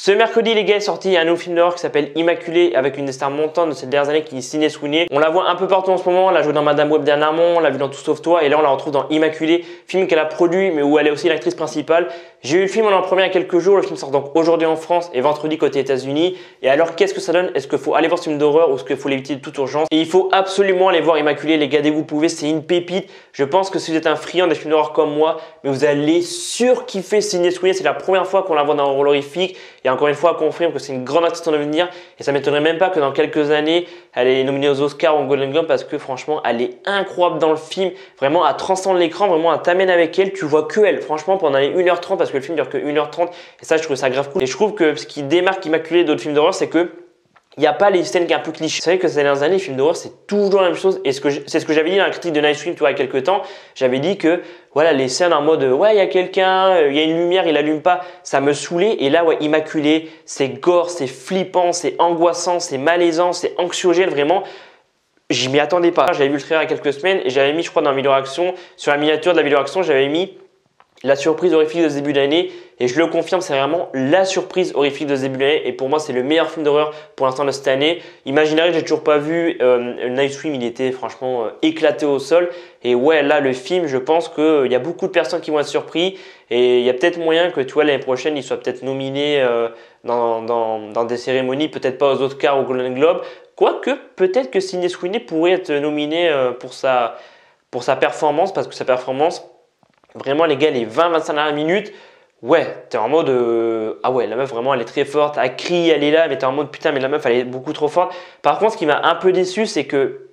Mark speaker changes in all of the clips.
Speaker 1: Ce mercredi, les gars, est sorti un nouveau film d'horreur qui s'appelle Immaculée avec une des stars montantes de ces dernières années qui est Sydney Sweeney. On la voit un peu partout en ce moment. On l'a joué dans Madame Web dernièrement, on l'a vu dans Tout Sauf Toi et là on la retrouve dans Immaculée, film qu'elle a produit mais où elle est aussi l'actrice principale. J'ai eu le film en première il y a quelques jours. Le film sort donc aujourd'hui en France et vendredi côté États-Unis. Et alors, qu'est-ce que ça donne? Est-ce qu'il faut aller voir ce film d'horreur ou est-ce qu'il faut l'éviter de toute urgence? Et il faut absolument aller voir Immaculée, les gars, dès que vous pouvez. C'est une pépite. Je pense que si vous êtes un friand des films d'horreur comme moi, mais vous allez surkiffer Sydney Sweeney. C'est la première fois qu'on la voit dans un rôle horrifique. Et encore une fois, elle confirme que c'est une grande actrice en devenir. Et ça m'étonnerait même pas que dans quelques années, elle est nominée aux Oscars ou aux Golden Globe parce que franchement, elle est incroyable dans le film. Vraiment, elle transcende l'écran. Vraiment, elle t'amène avec elle. Tu vois que elle. Franchement, pendant les 1h30, parce que le film dure que 1h30. Et ça, je trouve ça grave cool. Et je trouve que ce qui démarque Immaculée d'autres films d'horreur, c'est que il n'y a pas les scènes un peu clichés. C'est vrai que ces dernières années, les films d'horreur, c'est toujours la même chose. Et c'est ce que j'avais dit dans la critique de Night Stream, tu vois, il y a quelques temps. J'avais dit que, voilà, les scènes en mode, ouais, il y a quelqu'un, il y a une lumière, il allume pas, ça me saoulait. Et là, ouais, Immaculée, c'est gore, c'est flippant, c'est angoissant, c'est malaisant, c'est anxiogène, vraiment. Je m'y attendais pas. J'avais vu le trailer il y a quelques semaines et j'avais mis, je crois, dans la vidéo action, sur la miniature de la vidéo action, j'avais mis la surprise horrifique de ce début d'année. Et je le confirme, c'est vraiment la surprise horrifique de ce début d'année. Et pour moi, c'est le meilleur film d'horreur pour l'instant de cette année. Imaginary, j'ai toujours pas vu. Night Stream, il était franchement éclaté au sol. Et ouais, là, le film, je pense qu'il y a beaucoup de personnes qui vont être surpris. Et il y a peut-être moyen que, tu vois, l'année prochaine, il soit peut-être nominé dans des cérémonies, peut-être pas aux Oscars ou aux Golden Globe. Quoique, peut-être que Sydney Sweeney pourrait être nominé pour sa performance, parce que sa performance, vraiment, les gars, les 20-25 dernières minutes, ouais, t'es en mode ah ouais, la meuf vraiment elle est très forte, elle crie, elle est là, mais t'es en mode putain, mais la meuf elle est beaucoup trop forte. Par contre, ce qui m'a un peu déçu, c'est que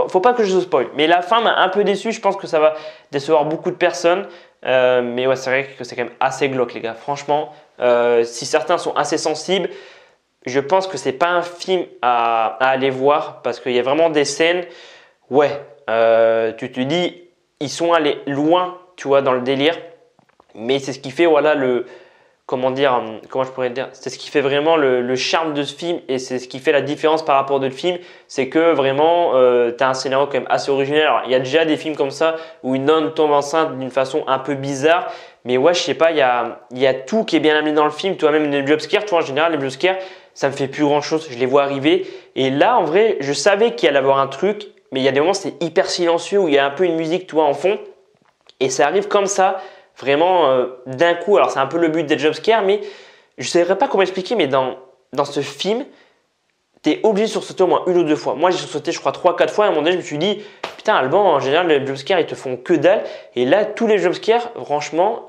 Speaker 1: faut pas que je spoil, mais la fin m'a un peu déçu. Je pense que ça va décevoir beaucoup de personnes, mais ouais, c'est vrai que c'est quand même assez glauque, les gars. Franchement, si certains sont assez sensibles, je pense que c'est pas un film à aller voir parce qu'il y a vraiment des scènes, ouais, tu te dis, ils sont allés loin, tu vois, dans le délire. Mais c'est ce qui fait, voilà, comment je pourrais dire, c'est ce qui fait vraiment le charme de ce film et c'est ce qui fait la différence par rapport à d'autres films. C'est que vraiment, tu as un scénario quand même assez original. Alors, il y a déjà des films comme ça où une nonne tombe enceinte d'une façon un peu bizarre. Mais ouais, je sais pas, il y a tout qui est bien amené dans le film. Tu vois, même les jumpscares, tu vois, en général, les jumpscares, ça me fait plus grand chose. Je les vois arriver. Et là, en vrai, je savais qu'il allait y avoir un truc. Mais il y a des moments, c'est hyper silencieux où il y a un peu une musique, tu vois, en fond. Et ça arrive comme ça. Vraiment d'un coup, alors c'est un peu le but des jumpscares, mais je ne saurais pas comment expliquer, mais dans ce film, tu es obligé de sursauter au moins une ou deux fois. Moi, j'ai sursauté, je crois, 3-4 fois. À un moment donné, je me suis dit, putain, Alban, en général, les jumpscares, ils te font que dalle. Et là, tous les jumpscares, franchement,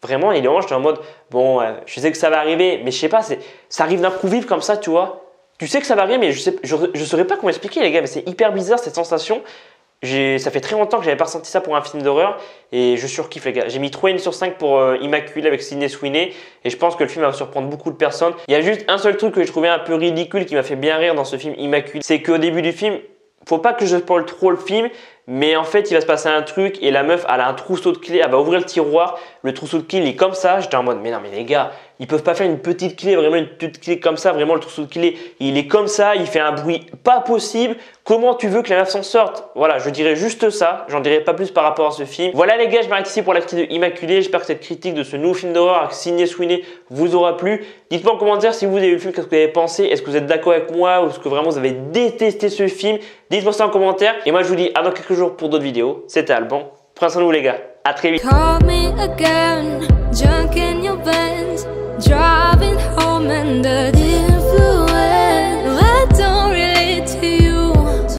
Speaker 1: vraiment, il est vraiment, j'étais en mode, bon, je sais que ça va arriver, mais je sais pas, ça arrive d'un coup vif comme ça, tu vois. Tu sais que ça va arriver, mais je saurais pas comment expliquer, les gars, mais c'est hyper bizarre cette sensation. Ça fait très longtemps que j'avais pas ressenti ça pour un film d'horreur et je surkiffe, les gars. J'ai mis 3,5 sur 5 pour Immaculée avec Sydney Sweeney et je pense que le film va surprendre beaucoup de personnes. Il y a juste un seul truc que je trouvais un peu ridicule qui m'a fait bien rire dans ce film Immaculée, c'est qu'au début du film, faut pas que je spoil trop le film, mais en fait il va se passer un truc et la meuf elle a un trousseau de clés, elle va ouvrir le tiroir, le trousseau de clés il est comme ça. J'étais en mode mais non mais les gars, ils peuvent pas faire une petite clé, vraiment une petite clé comme ça, vraiment le trousseau de clés il est comme ça, il fait un bruit pas possible. Comment tu veux que la meuf s'en sorte? Voilà, je dirais juste ça, j'en dirais pas plus par rapport à ce film. Voilà les gars, je m'arrête ici pour la critique de Immaculée. J'espère que cette critique de ce nouveau film d'horreur avec Sydney Sweeney vous aura plu. Dites-moi en commentaire si vous avez vu le film, qu'est-ce que vous avez pensé. Est-ce que vous êtes d'accord avec moi ou est-ce que vraiment vous avez détesté ce film? Dites-moi ça en commentaire. Et moi je vous dis à dans quelques jours pour d'autres vidéos. C'était Alban. Prenez soin de vous les gars. À très vite.